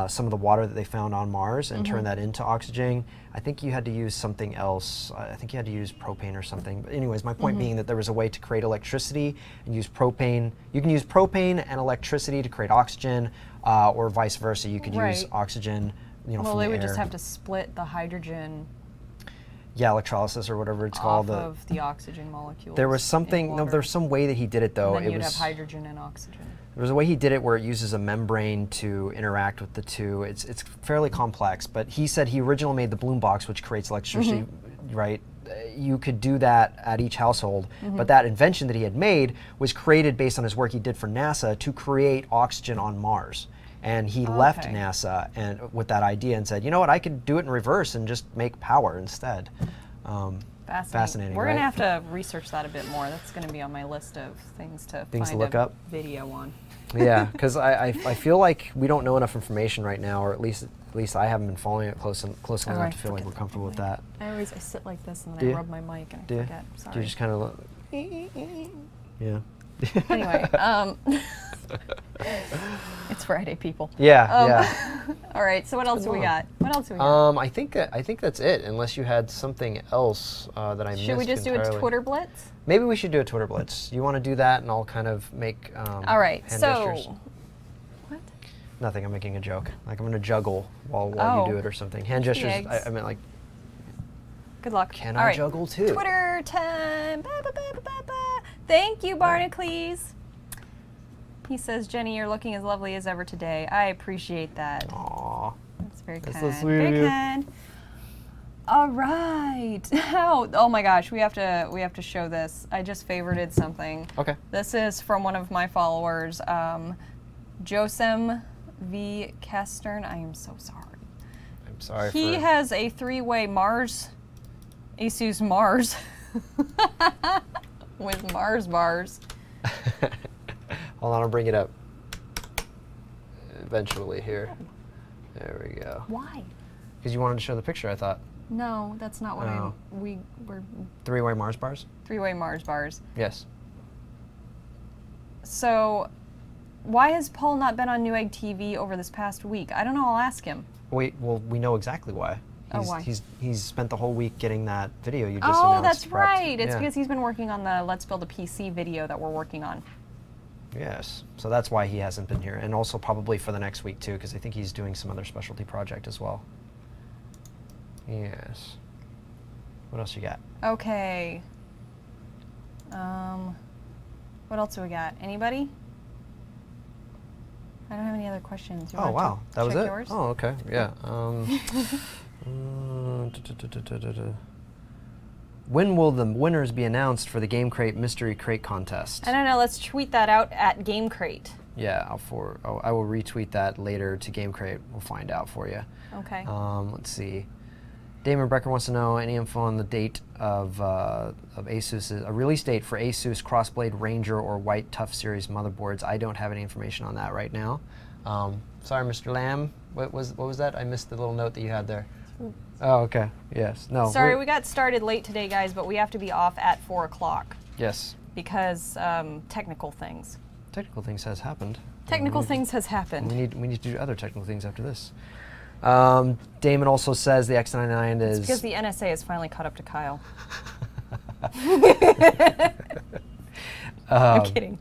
some of the water that they found on Mars and turn that into oxygen. I think you had to use something else. I think you had to use propane or something. But anyways, my point being that there was a way to create electricity and use propane. You can use propane and electricity to create oxygen, or vice versa. You could use oxygen, you know, well, from the they would air. just have to split the hydrogen. Yeah, electrolysis or whatever it's called. Off of the oxygen molecules. There was something. No, there's some way that he did it though. And then it you'd was have hydrogen and oxygen. There was a way he did it where it uses a membrane to interact with the two. It's fairly complex, but he said he originally made the Bloom box, which creates electricity, right? You could do that at each household, but that invention that he had made was created based on his work he did for NASA to create oxygen on Mars. And he left NASA and with that idea and said, you know what, I could do it in reverse and just make power instead. Fascinating. We're right? gonna have to research that a bit more. That's gonna be on my list of things to find look a up. video on. Yeah, because I feel like we don't know enough information right now, or at least I haven't been following it close enough to feel like we're comfortable with that. I sit like this and then I rub my mic and I forget. Sorry. Do you just kind of yeah. Anyway, it's Friday, people. Yeah, All right. So what else do we got? What else do we got? I think that's it. Unless you had something else that I missed. Should we just do a Twitter blitz? Maybe we should do a Twitter blitz. You want to do that, and I'll kind of make all right. hand So gestures. what? Nothing. I'm making a joke. Like I'm going to juggle while you do it or something. Hand gestures. I meant like. Good luck. Can I juggle too? Twitter time. Ba, ba, ba, ba, ba, ba. Thank you, Barnacles. He says, Jenny, you're looking as lovely as ever today. I appreciate that. Aww. That's very kind. So sweet. Very kind. All right. Oh my gosh, we have to show this. I just favorited something. Okay. This is from one of my followers, Josem V. Kestern. I am so sorry. I'm sorry. He has a 3-way Mars, Asus Mars, with Mars bars. Hold on, I'll bring it up. Eventually here. There we go. Why? Because you wanted to show the picture, I thought. No, that's not what we were. 3-way Mars bars? 3-way Mars bars. Yes. So, why has Paul not been on Newegg TV over this past week? I don't know. I'll ask him. Wait, well, we know exactly why. Why? He's spent the whole week getting that video you just announced. announced. Oh, that's right. It's yeah. because he's been working on the Let's Build a PC video that we're working on. Yes. So that's why he hasn't been here. And also probably for the next week, too, because I think he's doing some other specialty project as well. Yes. What else you got? Okay. What else do we got? Anybody? I don't have any other questions. You Oh, wow. That was it? yours? Oh, okay. Yeah. When will the winners be announced for the GameCrate Mystery Crate Contest? I don't know. Let's tweet that out at GameCrate. Yeah, I will retweet that later to GameCrate. We'll find out for you. Okay. Let's see. Damon Brecker wants to know any info on the date of Asus, a release date for Asus Crossblade Ranger or White Tough Series motherboards. I don't have any information on that right now. Sorry, Mr. Lamb. What was that? I missed the little note that you had there. Oh, okay. Yes. No. Sorry, we got started late today, guys, but we have to be off at 4 o'clock. Yes. Because technical things. Technical things has happened. Technical things has happened. We need to do other technical things after this. Damon also says the X99 is... It's because the NSA has finally caught up to Kyle. I'm kidding.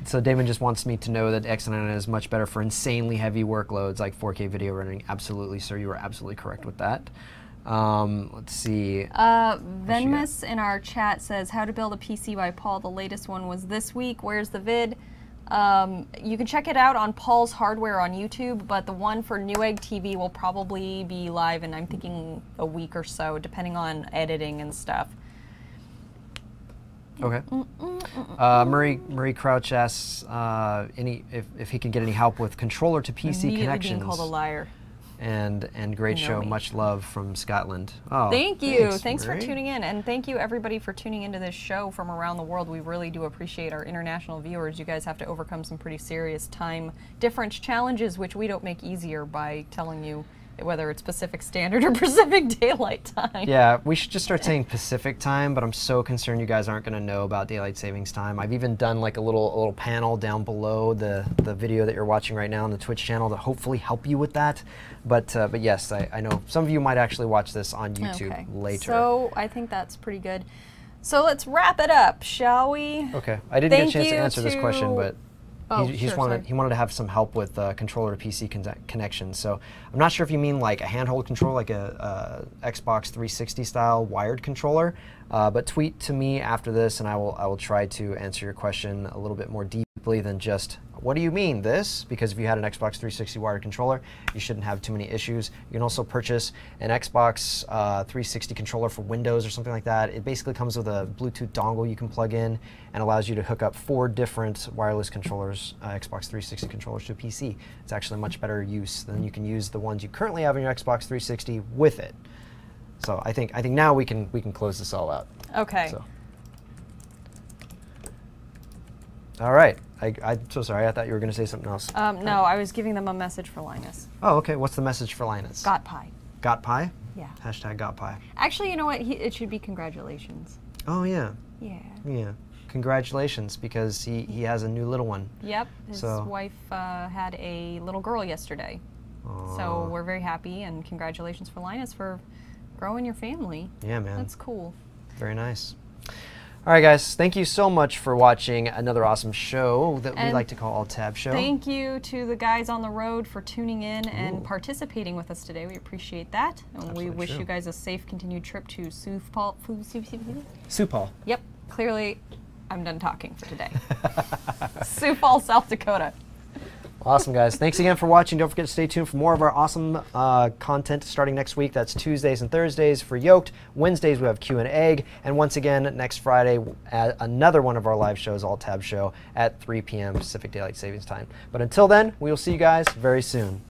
So Damon just wants me to know that X99 is much better for insanely heavy workloads like 4K video running. Absolutely, sir. You are absolutely correct with that. Let's see. Venmus in our chat says, how to build a PC by Paul. The latest one was this week. Where's the vid? You can check it out on Paul's Hardware on YouTube, but the one for Newegg TV will probably be live in, I'm thinking, a week or so, depending on editing and stuff. Okay. Murray Crouch asks if he can get any help with controller to PC connections. Being called a liar. And great show, much love from Scotland. Oh, thank you. Thanks for tuning in, and thank you everybody for tuning into this show from around the world. We really do appreciate our international viewers. You guys have to overcome some pretty serious time difference challenges, which we don't make easier by telling you whether it's Pacific Standard or Pacific Daylight Time. Yeah, we should just start saying Pacific Time, but I'm so concerned you guys aren't going to know about Daylight Savings Time. I've even done like a little panel down below the video that you're watching right now on the Twitch channel to hopefully help you with that. But yes, I know some of you might actually watch this on YouTube later. So I think that's pretty good. So let's wrap it up, shall we? Okay. I didn't get a chance to answer this question, but he sure, wanted to have some help with controller to PC connection. So I'm not sure if you mean like a handheld controller, like a Xbox 360 style wired controller. But tweet to me after this, and I will try to answer your question a little bit more deeply than just what do you mean this? Because if you had an Xbox 360 wired controller, you shouldn't have too many issues. You can also purchase an Xbox 360 controller for Windows or something like that. It basically comes with a Bluetooth dongle you can plug in and allows you to hook up 4 different wireless controllers, Xbox 360 controllers to a PC. It's actually a much better use than you can use the ones you currently have in your Xbox 360 with it. So I think now we can close this all out. Okay. So. All right. I'm so sorry. I thought you were going to say something else. No, I was giving them a message for Linus. Oh, okay. What's the message for Linus? Got pie. Got pie? Yeah. Hashtag got pie. Actually, you know what? It should be congratulations. Oh, yeah. Yeah. Yeah. Congratulations, because he has a new little one. Yep. His wife had a little girl yesterday. Aww. So we're very happy, and congratulations for Linus for growing your family. Yeah, man. That's cool. Very nice. All right, guys. Thank you so much for watching another awesome show that we like to call Alt+Tab Show. Thank you to the guys on the road for tuning in and participating with us today. We appreciate that. And we wish you guys a safe continued trip to Sioux Falls. Yep. Clearly, I'm done talking for today. Sioux Falls, South Dakota. Awesome, guys. Thanks again for watching. Don't forget to stay tuned for more of our awesome content starting next week. That's Tuesdays and Thursdays for Yoked. Wednesdays we have Q&A. And once again, next Friday, another one of our live shows, Alt+Tab Show, at 3 p.m. Pacific Daylight Savings Time. But until then, we will see you guys very soon.